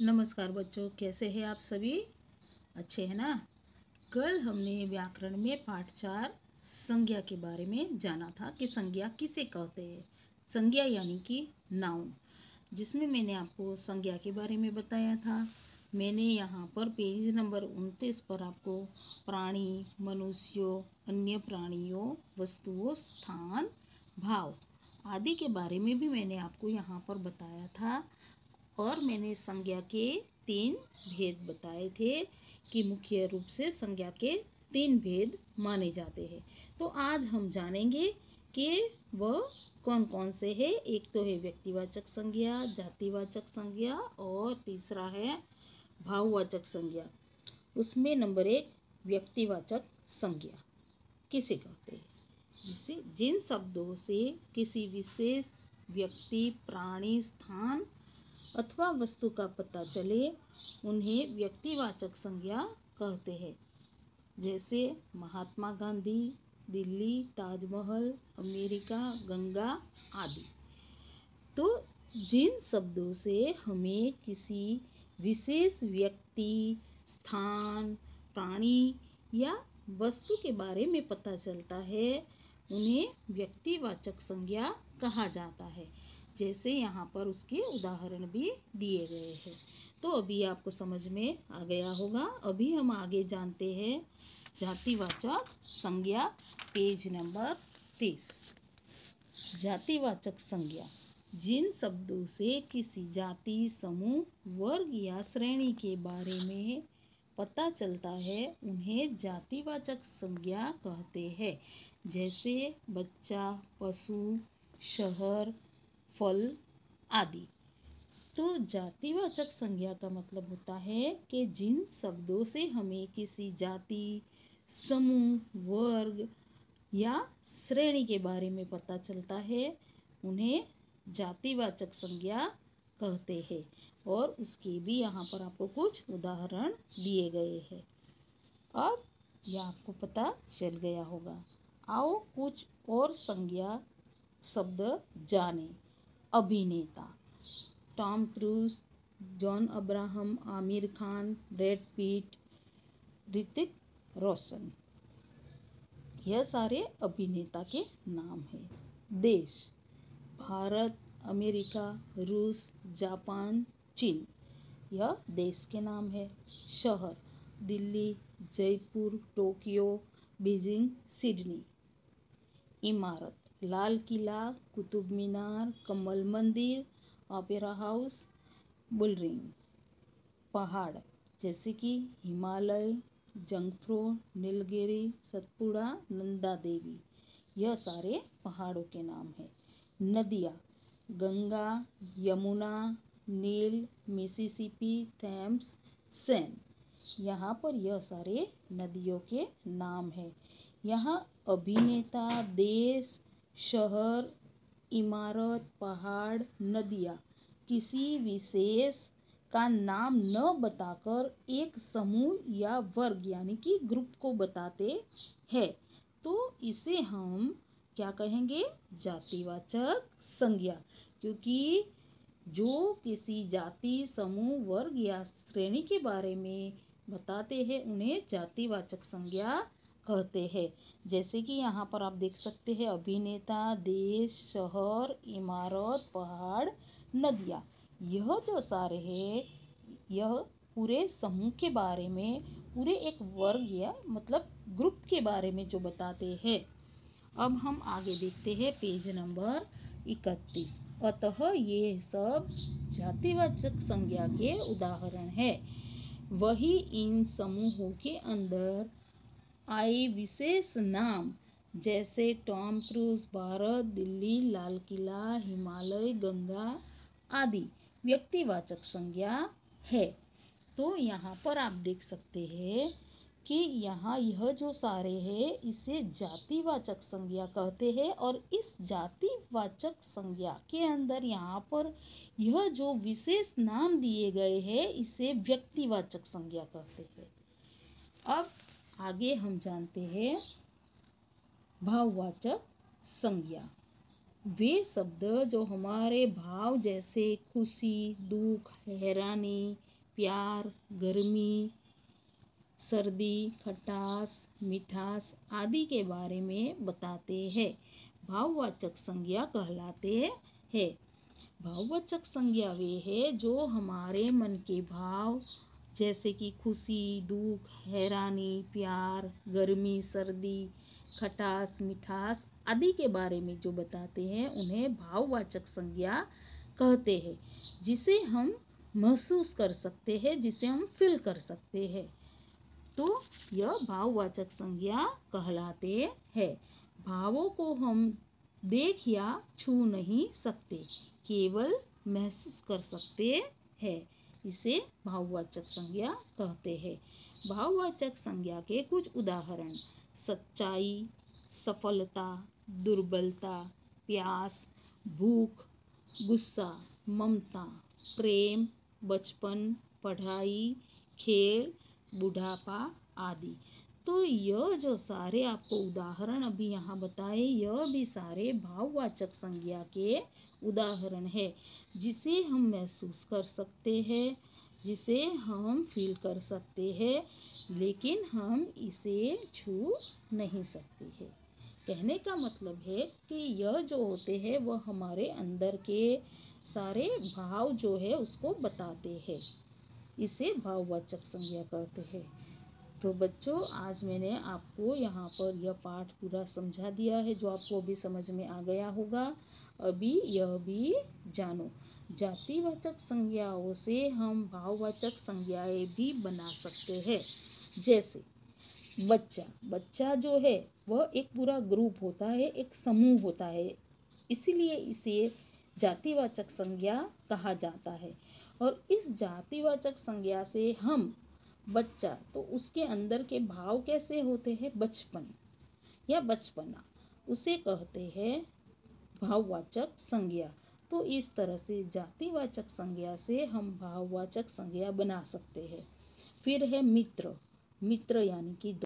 नमस्कार बच्चों, कैसे हैं आप सभी? अच्छे हैं ना। कल हमने व्याकरण में पाठ 4 संज्ञा के बारे में जाना था कि संज्ञा किसे कहते हैं। संज्ञा यानी कि नाउन, जिसमें मैंने आपको संज्ञा के बारे में बताया था। मैंने यहाँ पर पेज नंबर 29 पर आपको प्राणी, मनुष्यों, अन्य प्राणियों, वस्तुओं, स्थान, भाव आदि के बारे में भी मैंने आपको यहाँ पर बताया था। और मैंने संज्ञा के 3 भेद बताए थे कि मुख्य रूप से संज्ञा के 3 भेद माने जाते हैं। तो आज हम जानेंगे कि वह कौन कौन से हैं। एक तो है व्यक्तिवाचक संज्ञा, जातिवाचक संज्ञा और तीसरा है भाववाचक संज्ञा। उसमें नंबर 1 व्यक्तिवाचक संज्ञा किसे कहते हैं? जिसे जिन शब्दों से किसी विशेष व्यक्ति, प्राणी, स्थान अथवा वस्तु का पता चले उन्हें व्यक्तिवाचक संज्ञा कहते हैं। जैसे महात्मा गांधी, दिल्ली, ताजमहल, अमेरिका, गंगा आदि। तो जिन शब्दों से हमें किसी विशेष व्यक्ति, स्थान, प्राणी या वस्तु के बारे में पता चलता है उन्हें व्यक्तिवाचक संज्ञा कहा जाता है। जैसे यहाँ पर उसके उदाहरण भी दिए गए हैं। तो अभी आपको समझ में आ गया होगा। अभी हम आगे जानते हैं जातिवाचक संज्ञा, पेज नंबर 30। जातिवाचक संज्ञा जिन शब्दों से किसी जाति, समूह, वर्ग या श्रेणी के बारे में पता चलता है उन्हें जातिवाचक संज्ञा कहते हैं। जैसे बच्चा, पशु, शहर, फल आदि। तो जातिवाचक संज्ञा का मतलब होता है कि जिन शब्दों से हमें किसी जाति, समूह, वर्ग या श्रेणी के बारे में पता चलता है उन्हें जातिवाचक संज्ञा कहते हैं। और उसके भी यहाँ पर आपको कुछ उदाहरण दिए गए हैं। अब यह आपको पता चल गया होगा। आओ कुछ और संज्ञा शब्द जाने। अभिनेता Tom Cruise, John Abraham, Aamir Khan, Brad Pitt, Hrithik Roshan, यह सारे अभिनेता के नाम हैं। देश भारत, अमेरिका, रूस, जापान, चीन, यह देश के नाम है। शहर Delhi, Jaipur, Tokyo, Beijing, Sydney. इमारत लाल किला, कुतुब मीनार, कमल मंदिर, ओपेरा हाउस, बुलरिंग। पहाड़ जैसे कि हिमालय, जंगफ्रो, नीलगिरी, सतपुड़ा, नंदा देवी, यह सारे पहाड़ों के नाम हैं। नदियाँ गंगा, यमुना, नील, मिसिसिपी, थेम्स, सेन, यहाँ पर यह सारे नदियों के नाम हैं। यहाँ अभिनेता, देश, शहर, इमारत, पहाड़, नदियाँ किसी विशेष का नाम न बताकर एक समूह या वर्ग यानी कि ग्रुप को बताते हैं। तो इसे हम क्या कहेंगे? जातिवाचक संज्ञा। क्योंकि जो किसी जाति, समूह, वर्ग या श्रेणी के बारे में बताते हैं उन्हें जातिवाचक संज्ञा कहते हैं। जैसे कि यहाँ पर आप देख सकते हैं अभिनेता, देश, शहर, इमारत, पहाड़, नदियाँ, यह जो सारे हैं यह पूरे समूह के बारे में, पूरे एक वर्ग या मतलब ग्रुप के बारे में जो बताते हैं। अब हम आगे देखते हैं पेज नंबर 31। अतः ये सब जातिवाचक संज्ञा के उदाहरण है। वही इन समूहों के अंदर आए विशेष नाम जैसे टॉम क्रूज, भारत, दिल्ली, लाल किला, हिमालय, गंगा आदि व्यक्तिवाचक संज्ञा है। तो यहाँ पर आप देख सकते हैं कि यहाँ यह जो सारे हैं इसे जातिवाचक संज्ञा कहते हैं। और इस जातिवाचक संज्ञा के अंदर यहाँ पर यह जो विशेष नाम दिए गए हैं इसे व्यक्तिवाचक संज्ञा कहते हैं। अब आगे हम जानते हैं भाववाचक संज्ञा। वे शब्द जो हमारे भाव जैसे खुशी, दुख, हैरानी, प्यार, गर्मी, सर्दी, खटास, मिठास आदि के बारे में बताते हैं, भाववाचक संज्ञा कहलाते हैं। भाववाचक संज्ञा वे है जो हमारे मन के भाव जैसे कि खुशी, दुख, हैरानी, प्यार, गर्मी, सर्दी, खटास, मिठास आदि के बारे में जो बताते हैं उन्हें भाववाचक संज्ञा कहते हैं, जिसे हम महसूस कर सकते हैं, जिसे हम फील कर सकते हैं, तो यह भाववाचक संज्ञा कहलाते हैं। भावों को हम देख या छू नहीं सकते, केवल महसूस कर सकते हैं, इसे भाववाचक संज्ञा कहते हैं। भाववाचक संज्ञा के कुछ उदाहरण: सच्चाई, सफलता, दुर्बलता, प्यास, भूख, गुस्सा, ममता, प्रेम, बचपन, पढ़ाई, खेल, बुढ़ापा आदि। तो यह जो सारे आपको उदाहरण अभी यहाँ बताए, यह भी सारे भाववाचक संज्ञा के उदाहरण है, जिसे हम महसूस कर सकते हैं, जिसे हम फील कर सकते हैं, लेकिन हम इसे छू नहीं सकते हैं। कहने का मतलब है कि यह जो होते हैं वह हमारे अंदर के सारे भाव जो है उसको बताते हैं, इसे भाववाचक संज्ञा कहते हैं। तो बच्चों, आज मैंने आपको यहाँ पर यह पाठ पूरा समझा दिया है, जो आपको अभी समझ में आ गया होगा। अभी यह भी जानो, जातिवाचक संज्ञाओं से हम भाववाचक संज्ञाएं भी बना सकते हैं। जैसे बच्चा जो है वह एक पूरा ग्रुप होता है, एक समूह होता है, इसीलिए इसे जातिवाचक संज्ञा कहा जाता है। और इस जातिवाचक संज्ञा से हम बच्चा, तो उसके अंदर के भाव कैसे होते हैं, बचपन या बचपना, उसे कहते हैं भाववाचक संज्ञा। तो इस तरह से जातिवाचक संज्ञा से हम भाववाचक संज्ञा बना सकते हैं। फिर है मित्र यानी कि